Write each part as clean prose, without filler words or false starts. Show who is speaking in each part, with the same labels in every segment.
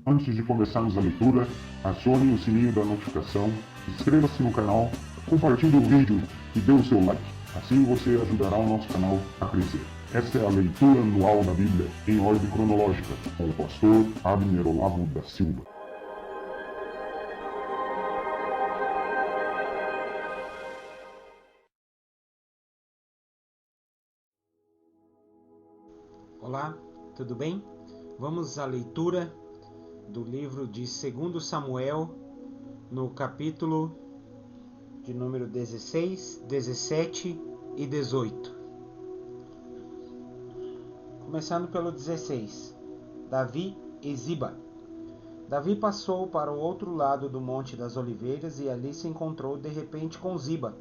Speaker 1: Antes de começarmos a leitura, acione o sininho da notificação, inscreva-se no canal, compartilhe o vídeo e dê o seu like. Assim você ajudará o nosso canal a crescer. Esta é a leitura anual da Bíblia em ordem cronológica, com o pastor Abner Olavo da Silva.
Speaker 2: Olá, tudo bem? Vamos à leitura do livro de 2 Samuel, no capítulo de número 16, 17 e 18. Começando pelo 16. Davi e Ziba. Davi passou para o outro lado do Monte das Oliveiras e ali se encontrou de repente com Ziba,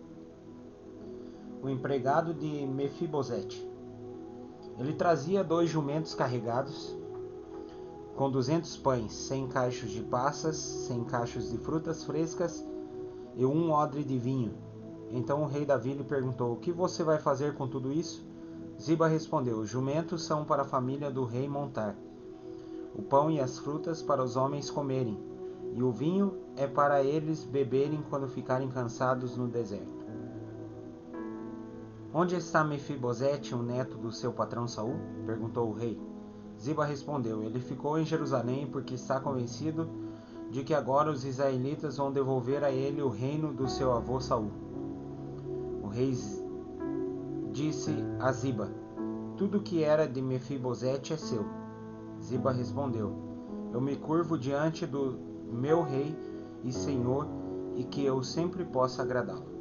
Speaker 2: o empregado de Mefibosete. Ele trazia 2 jumentos carregados, com 200 pães, 100 cachos de passas, 100 cachos de frutas frescas e 1 odre de vinho. Então o rei Davi lhe perguntou: "O que você vai fazer com tudo isso?" Ziba respondeu: "Os jumentos são para a família do rei montar, o pão e as frutas para os homens comerem, e o vinho é para eles beberem quando ficarem cansados no deserto." "Onde está Mefibosete, o neto do seu patrão Saul?" perguntou o rei. Ziba respondeu: "Ele ficou em Jerusalém porque está convencido de que agora os israelitas vão devolver a ele o reino do seu avô Saul." O rei disse a Ziba: "Tudo que era de Mefibosete é seu." Ziba respondeu: "Eu me curvo diante do meu rei e senhor, e que eu sempre possa agradá-lo."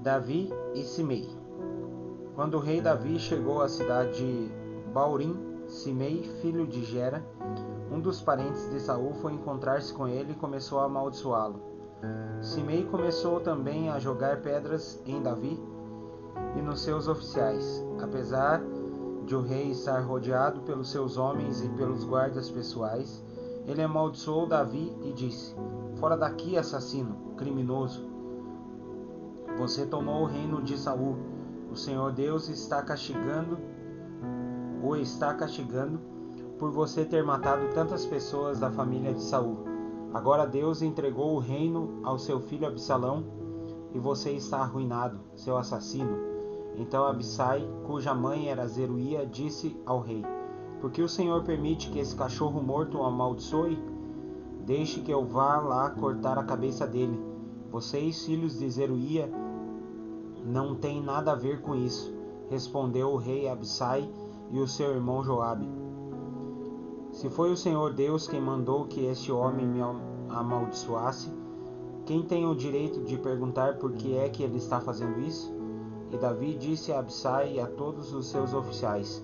Speaker 2: Davi e Simei. Quando o rei Davi chegou à cidade de Baurim, Simei, filho de Gera, um dos parentes de Saul, foi encontrar-se com ele e começou a amaldiçoá-lo. Simei começou também a jogar pedras em Davi e nos seus oficiais. Apesar de o rei estar rodeado pelos seus homens e pelos guardas pessoais, ele amaldiçoou Davi e disse: "Fora daqui, assassino, criminoso! Você tomou o reino de Saul. O Senhor Deus está castigando por você ter matado tantas pessoas da família de Saul. Agora Deus entregou o reino ao seu filho Absalão e você está arruinado, seu assassino." Então Abissai, cuja mãe era Zeruía, disse ao rei: "Por que o Senhor permite que esse cachorro morto o amaldiçoe? Deixe que eu vá lá cortar a cabeça dele. Vocês, filhos de Zeruía, não têm nada a ver com isso", respondeu o rei Abissai e o seu irmão Joabe. "Se foi o Senhor Deus quem mandou que este homem me amaldiçoasse, quem tem o direito de perguntar por que é que ele está fazendo isso?" E Davi disse a Abissai e a todos os seus oficiais: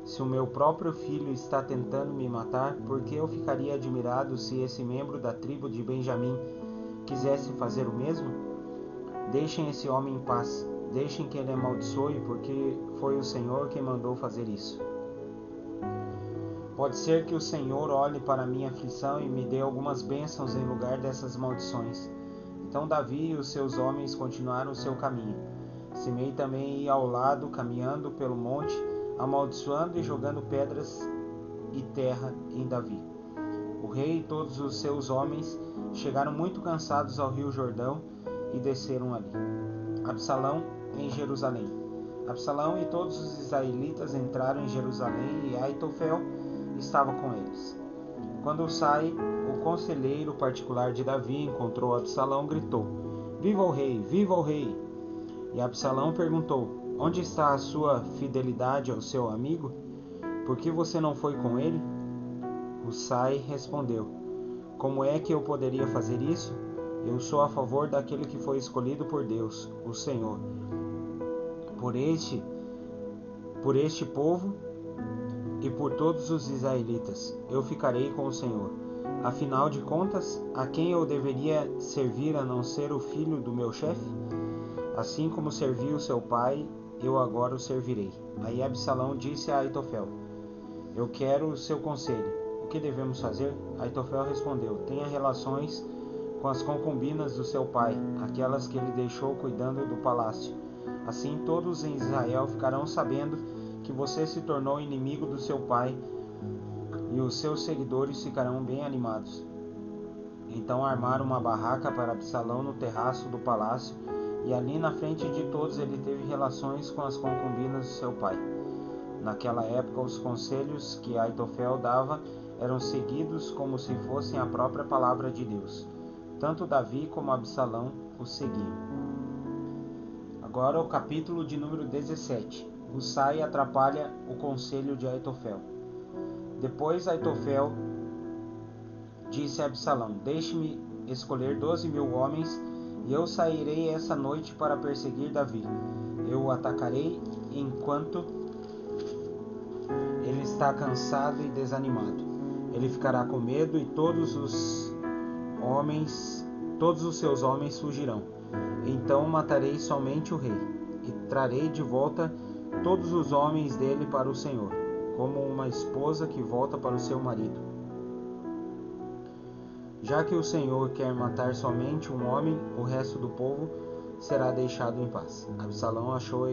Speaker 2: "Se o meu próprio filho está tentando me matar, por que eu ficaria admirado se esse membro da tribo de Benjamim quisesse fazer o mesmo? Deixem esse homem em paz. Deixem que ele amaldiçoe, porque foi o Senhor quem mandou fazer isso. Pode ser que o Senhor olhe para a minha aflição e me dê algumas bênçãos em lugar dessas maldições." Então Davi e os seus homens continuaram o seu caminho. Simei também ia ao lado, caminhando pelo monte, amaldiçoando e jogando pedras e terra em Davi. O rei e todos os seus homens chegaram muito cansados ao rio Jordão e desceram ali. Absalão em Jerusalém. Absalão e todos os israelitas entraram em Jerusalém e Aitofel estava com eles. Quando Usai, o conselheiro particular de Davi, encontrou Absalão, gritou: "Viva o rei! Viva o rei!" E Absalão perguntou: "Onde está a sua fidelidade ao seu amigo? Por que você não foi com ele?" Usai respondeu: "Como é que eu poderia fazer isso? Eu sou a favor daquele que foi escolhido por Deus, o Senhor. Por este povo e por todos os israelitas, eu ficarei com o Senhor. Afinal de contas, a quem eu deveria servir a não ser o filho do meu chefe? Assim como servi o seu pai, eu agora o servirei." Aí Absalão disse a Aitofel: "Eu quero o seu conselho. O que devemos fazer?" Aitofel respondeu: "Tenha relações com as concubinas do seu pai, aquelas que ele deixou cuidando do palácio. Assim todos em Israel ficarão sabendo que você se tornou inimigo do seu pai e os seus seguidores ficarão bem animados. Então armaram uma barraca para Absalão no terraço do palácio, e ali na frente de todos ele teve relações com as concubinas de seu pai. Naquela época, os conselhos que Aitofel dava eram seguidos como se fossem a própria palavra de Deus. Tanto Davi como Absalão os seguiam. Agora o capítulo de número 17. Husai atrapalha o conselho de Aitofel. Depois Aitofel disse a Absalão: Deixe-me escolher 12.000 homens, e eu sairei essa noite para perseguir Davi. Eu o atacarei enquanto ele está cansado e desanimado. Ele ficará com medo e todos os seus homens fugirão. Então matarei somente o rei e trarei de volta todos os homens dele para o Senhor, como uma esposa que volta para o seu marido. Já que o Senhor quer matar somente um homem, o resto do povo será deixado em paz. Absalão achou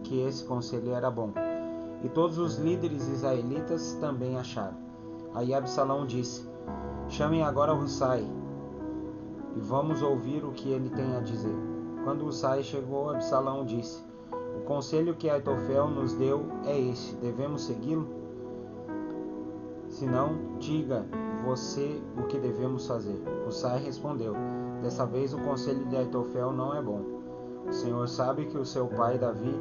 Speaker 2: que esse conselho era bom, e todos os líderes israelitas também acharam. Aí Absalão disse: Chamem agora Husai, e vamos ouvir o que ele tem a dizer. Quando Husai chegou, Absalão disse: O conselho que Aitofel nos deu é este, devemos segui-lo? Se não, diga você o que devemos fazer. Husai respondeu: Dessa vez o conselho de Aitofel não é bom. O Senhor sabe que o seu pai Davi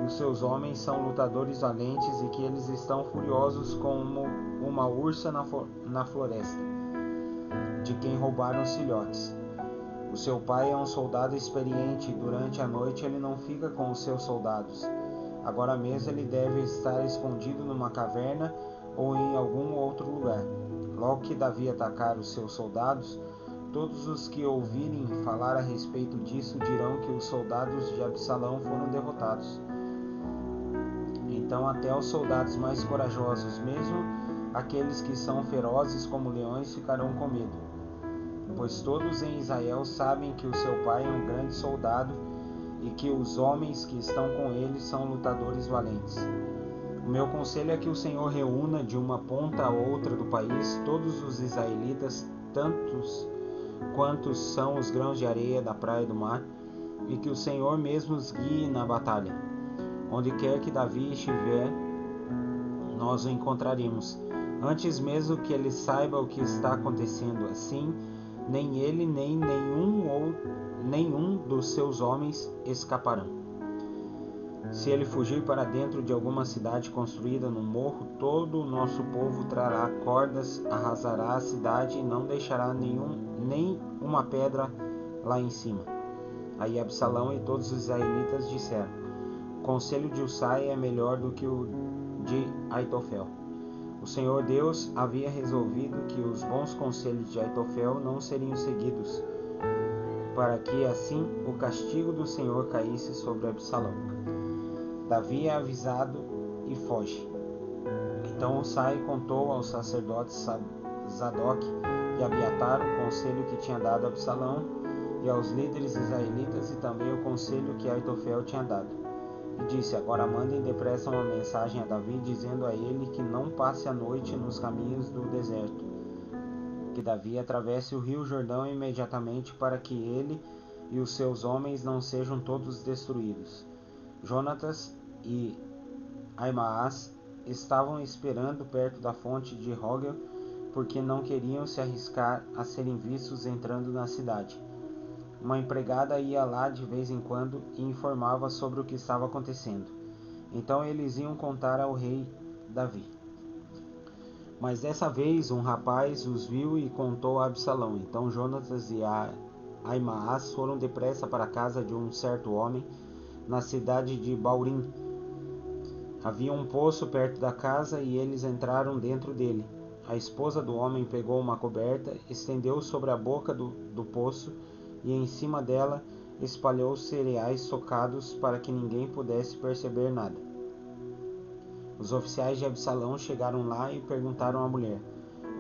Speaker 2: e os seus homens são lutadores valentes e que eles estão furiosos como uma ursa na floresta, de quem roubaram os filhotes. O seu pai é um soldado experiente e durante a noite ele não fica com os seus soldados. Agora mesmo ele deve estar escondido numa caverna ou em algum outro lugar. Logo que Davi atacar os seus soldados, todos os que ouvirem falar a respeito disso dirão que os soldados de Absalão foram derrotados. Então até os soldados mais corajosos, mesmo aqueles que são ferozes como leões, ficarão com medo, pois todos em Israel sabem que o seu pai é um grande soldado e que os homens que estão com ele são lutadores valentes. O meu conselho é que o Senhor reúna de uma ponta a outra do país todos os israelitas, tantos quantos são os grãos de areia da praia do mar, e que o Senhor mesmo os guie na batalha. Onde quer que Davi estiver, nós o encontraremos, antes mesmo que ele saiba o que está acontecendo. Assim, nem ele nem nenhum dos seus homens escaparão. Se ele fugir para dentro de alguma cidade construída no morro, todo o nosso povo trará cordas, arrasará a cidade e não deixará nem uma pedra lá em cima. Aí Absalão e todos os israelitas disseram: O conselho de Husai é melhor do que o de Aitofel. O Senhor Deus havia resolvido que os bons conselhos de Aitofel não seriam seguidos, para que assim o castigo do Senhor caísse sobre Absalão. Davi é avisado e foge. Então Husai contou aos sacerdotes Zadok e Abiatar o conselho que tinha dado a Absalão e aos líderes israelitas e também o conselho que Aitofel tinha dado. E disse: Agora mandem depressa uma mensagem a Davi, dizendo a ele que não passe a noite nos caminhos do deserto, que Davi atravesse o rio Jordão imediatamente, para que ele e os seus homens não sejam todos destruídos. Jonatas e Aimaas estavam esperando perto da fonte de Rogel, porque não queriam se arriscar a serem vistos entrando na cidade. Uma empregada ia lá de vez em quando e informava sobre o que estava acontecendo. Então eles iam contar ao rei Davi. Mas dessa vez um rapaz os viu e contou a Absalão. Então Jonatas e Aimaas foram depressa para a casa de um certo homem na cidade de Baurim. Havia um poço perto da casa e eles entraram dentro dele. A esposa do homem pegou uma coberta, estendeu sobre a boca do poço e em cima dela espalhou cereais socados para que ninguém pudesse perceber nada. Os oficiais de Absalão chegaram lá e perguntaram à mulher: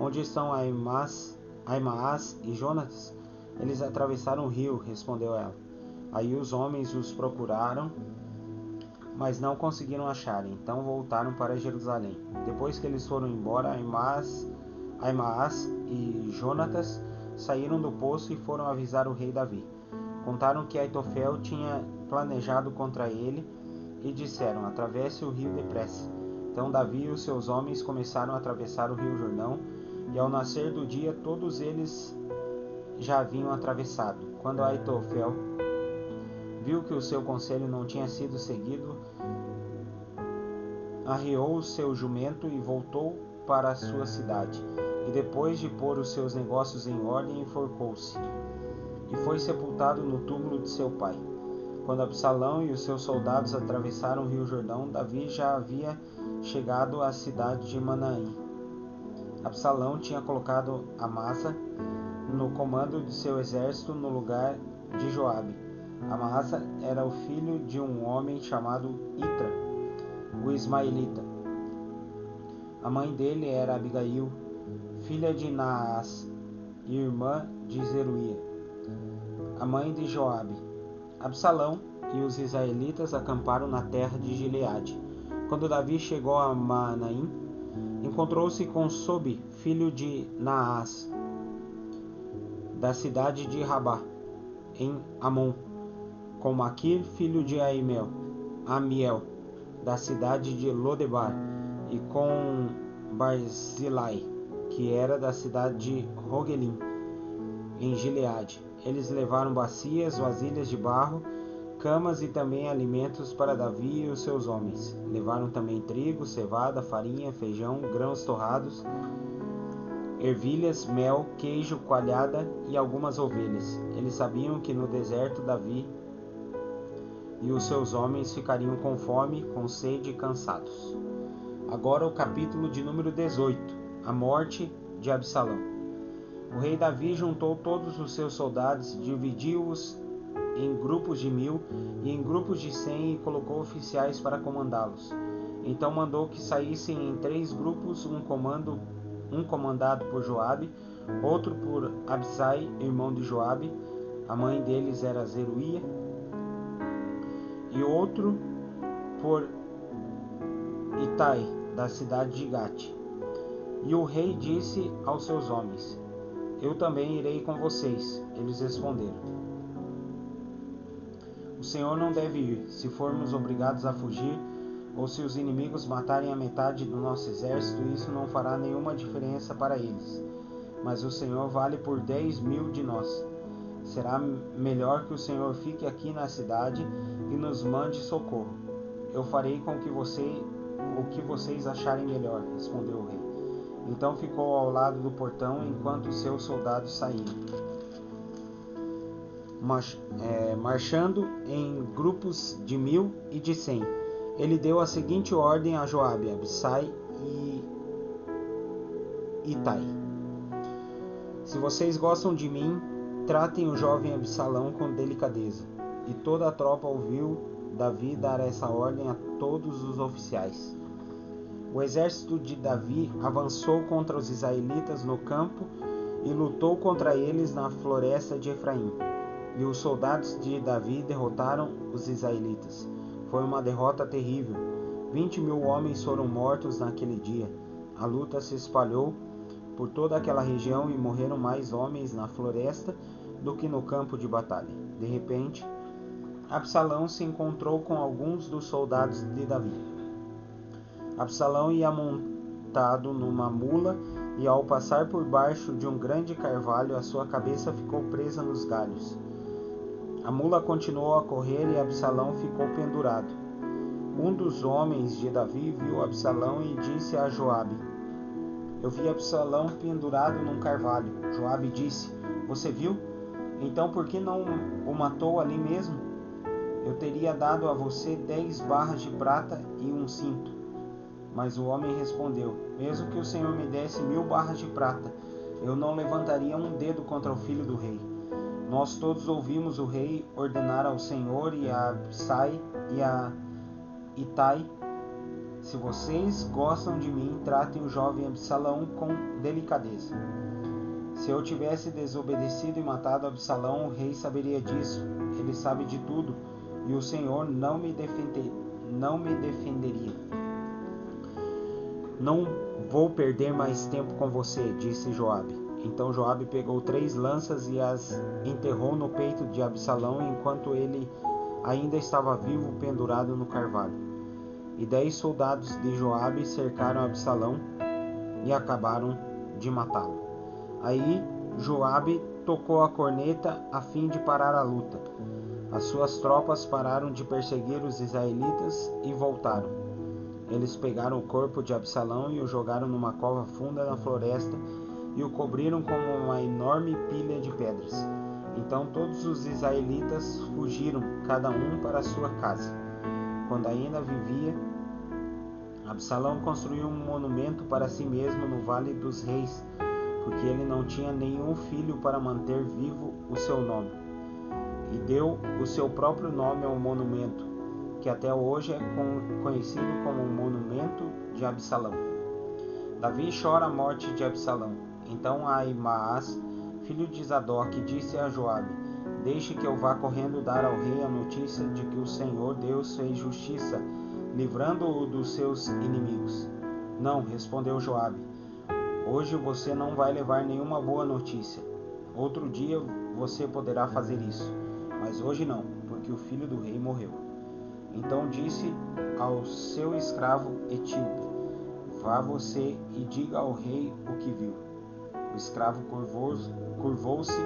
Speaker 2: Onde estão Aimaas e Jonatas? Eles atravessaram o rio, respondeu ela. Aí os homens os procuraram, mas não conseguiram achar. Então voltaram para Jerusalém. Depois que eles foram embora, Aimaas e Jonatas saíram do poço e foram avisar o rei Davi. Contaram que Aitofel tinha planejado contra ele e disseram: atravesse o rio depressa. Então Davi e os seus homens começaram a atravessar o rio Jordão, e ao nascer do dia todos eles já haviam atravessado. Quando Aitofel viu que o seu conselho não tinha sido seguido, arriou o seu jumento e voltou para a sua cidade. E depois de pôr os seus negócios em ordem, enforcou-se e foi sepultado no túmulo de seu pai. Quando Absalão e os seus soldados atravessaram o rio Jordão, Davi já havia chegado à cidade de Manaim. Absalão tinha colocado Amasa no comando de seu exército no lugar de Joabe. Amasa era o filho de um homem chamado Itra, o ismaelita. A mãe dele era Abigail, filha de Naás, irmã de Zeruia, a mãe de Joabe. Absalão e os israelitas acamparam na terra de Gileade. Quando Davi chegou a Manaim, encontrou-se com Sobi, filho de Naás, da cidade de Rabá, em Amon, com Maquir, filho de Amiel, da cidade de Lodebar, e com Barzilai, que era da cidade de Rogelim, em Gileade. Eles levaram bacias, vasilhas de barro, camas e também alimentos para Davi e os seus homens. Levaram também trigo, cevada, farinha, feijão, grãos torrados, ervilhas, mel, queijo, coalhada e algumas ovelhas. Eles sabiam que no deserto Davi e os seus homens ficariam com fome, com sede e cansados. Agora o capítulo de número 18, a morte de Absalão. O rei Davi juntou todos os seus soldados, dividiu-os em grupos de 1000 e em grupos de 100 e colocou oficiais para comandá-los. Então mandou que saíssem em 3 grupos, um comandado por Joabe, outro por Abisai, irmão de Joabe, a mãe deles era Zeruia, e outro por Itai, da cidade de Gate. E o rei disse aos seus homens: eu também irei com vocês. Eles responderam: o Senhor não deve ir. Se formos obrigados a fugir, ou se os inimigos matarem a metade do nosso exército, isso não fará nenhuma diferença para eles. Mas o Senhor vale por 10.000 de nós. Será melhor que o Senhor fique aqui na cidade e nos mande socorro. Eu farei com que o que vocês acharem melhor, respondeu o rei. Então ficou ao lado do portão enquanto seus soldados saíam, marchando em grupos de 1000 e de 100. Ele deu a seguinte ordem a Joabe, Abisai e Itai: se vocês gostam de mim, tratem o jovem Absalão com delicadeza. E toda a tropa ouviu Davi dar essa ordem a todos os oficiais. O exército de Davi avançou contra os israelitas no campo e lutou contra eles na floresta de Efraim. E os soldados de Davi derrotaram os israelitas. Foi uma derrota terrível. 20.000 homens foram mortos naquele dia. A luta se espalhou por toda aquela região e morreram mais homens na floresta do que no campo de batalha. De repente, Absalão se encontrou com alguns dos soldados de Davi. Absalão ia montado numa mula e, ao passar por baixo de um grande carvalho, a sua cabeça ficou presa nos galhos. A mula continuou a correr e Absalão ficou pendurado. Um dos homens de Davi viu Absalão e disse a Joabe: eu vi Absalão pendurado num carvalho. Joabe disse: você viu? Então por que não o matou ali mesmo? Eu teria dado a você 10 barras de prata e um cinto. Mas o homem respondeu: mesmo que o Senhor me desse 1000 barras de prata, eu não levantaria um dedo contra o filho do rei. Nós todos ouvimos o rei ordenar ao Senhor e a Abisai e a Itai: se vocês gostam de mim, tratem o jovem Absalão com delicadeza. Se eu tivesse desobedecido e matado Absalão, o rei saberia disso. Ele sabe de tudo, e o Senhor não me não me defenderia. Não vou perder mais tempo com você, disse Joabe. Então Joabe pegou 3 lanças e as enterrou no peito de Absalão enquanto ele ainda estava vivo, pendurado no carvalho. E 10 soldados de Joabe cercaram Absalão e acabaram de matá-lo. Aí Joabe tocou a corneta a fim de parar a luta. As suas tropas pararam de perseguir os israelitas e voltaram. Eles pegaram o corpo de Absalão e o jogaram numa cova funda na floresta e o cobriram com uma enorme pilha de pedras. Então todos os israelitas fugiram, cada um para sua casa. Quando ainda vivia, Absalão construiu um monumento para si mesmo no Vale dos Reis, porque ele não tinha nenhum filho para manter vivo o seu nome. E deu o seu próprio nome ao monumento, que até hoje é conhecido como o Monumento de Absalão. Davi chora a morte de Absalão. Então Ahimaás, filho de Zadok, disse a Joabe: Deixe que eu vá correndo dar ao rei a notícia de que o Senhor Deus fez justiça, livrando-o dos seus inimigos. Não, respondeu Joabe. Hoje você não vai levar nenhuma boa notícia. Outro dia você poderá fazer isso, mas hoje não, porque o filho do rei morreu. Então disse ao seu escravo etíope: Vá você e diga ao rei o que viu. O escravo curvou-se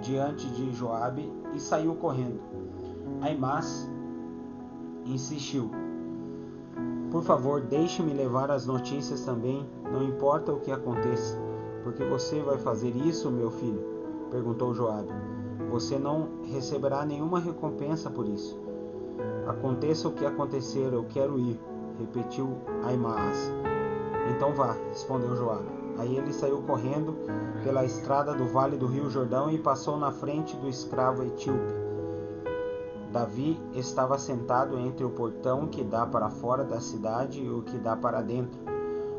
Speaker 2: diante de Joabe e saiu correndo. Ahimaás insistiu: Por favor, deixe-me levar as notícias também, não importa o que aconteça. Por que você vai fazer isso, meu filho? Perguntou Joabe. Você não receberá nenhuma recompensa por isso. Aconteça o que acontecer, eu quero ir, repetiu Ahimaás. Então vá, respondeu Joabe. Aí ele saiu correndo pela estrada do vale do rio Jordão e passou na frente do escravo etíope. Davi estava sentado entre o portão que dá para fora da cidade e o que dá para dentro.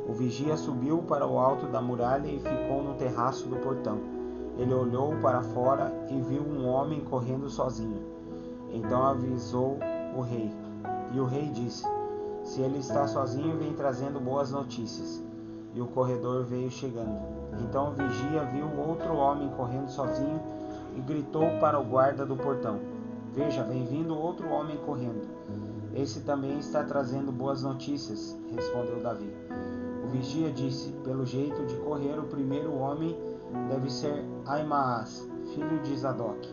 Speaker 2: O vigia subiu para o alto da muralha e ficou no terraço do portão. Ele olhou para fora e viu um homem correndo sozinho. Então avisou o rei. E o rei disse: Se ele está sozinho, vem trazendo boas notícias. E o corredor veio chegando. Então o vigia viu outro homem correndo sozinho e gritou para o guarda do portão: Veja, vem vindo outro homem correndo. Esse também está trazendo boas notícias, respondeu Davi. O vigia disse: Pelo jeito de correr, o primeiro homem deve ser Ahimaás, filho de Zadok.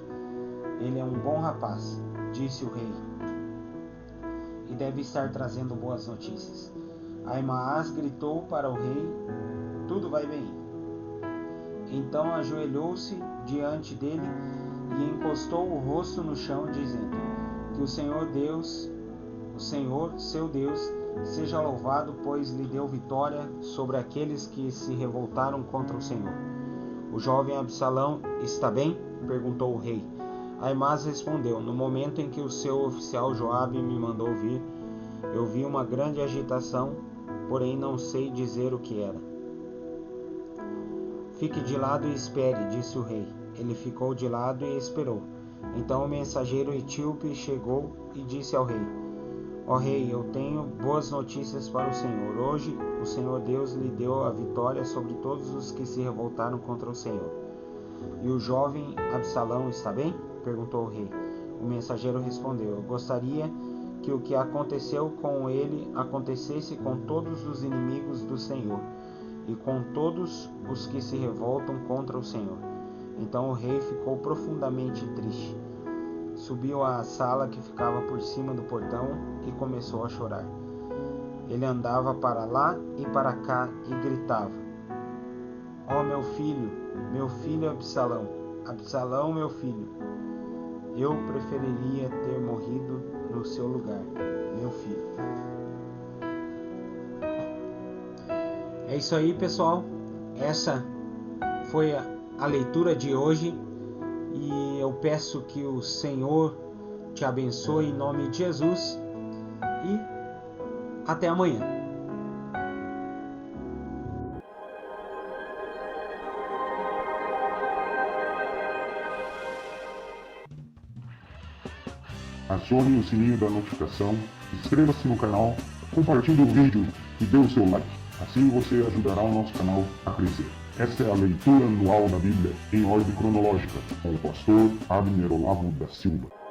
Speaker 2: Ele é um bom rapaz, disse o rei, e deve estar trazendo boas notícias. Ahimaás gritou para o rei: Tudo vai bem. Então ajoelhou-se diante dele e encostou o rosto no chão, dizendo: Que o Senhor Deus, o Senhor, seu Deus, seja louvado, pois lhe deu vitória sobre aqueles que se revoltaram contra o Senhor. O jovem Absalão está bem? Perguntou o rei. Ahimaás respondeu: No momento em que o seu oficial Joabe me mandou vir, eu vi uma grande agitação, porém não sei dizer o que era. Fique de lado e espere, disse o rei. Ele ficou de lado e esperou. Então o mensageiro etíope chegou e disse ao rei: Ó rei, eu tenho boas notícias para o Senhor. Hoje o Senhor Deus lhe deu a vitória sobre todos os que se revoltaram contra o Senhor. E o jovem Absalão está bem? Perguntou o rei. O mensageiro respondeu: Eu gostaria que o que aconteceu com ele acontecesse com todos os inimigos do Senhor e com todos os que se revoltam contra o Senhor. Então o rei ficou profundamente triste. Subiu à sala que ficava por cima do portão e começou a chorar. Ele andava para lá e para cá e gritava: Ó meu filho Absalão, Absalão, meu filho, eu preferiria ter morrido no seu lugar, meu filho. É isso aí, pessoal. Essa foi a leitura de hoje e eu peço que o Senhor te abençoe em nome de Jesus e até amanhã.
Speaker 1: A acione o sininho da notificação, inscreva-se no canal, compartilhe o vídeo e dê o seu like. Assim você ajudará o nosso canal a crescer. Esta é a leitura anual da Bíblia em ordem cronológica, com o pastor Abner Olavo da Silva.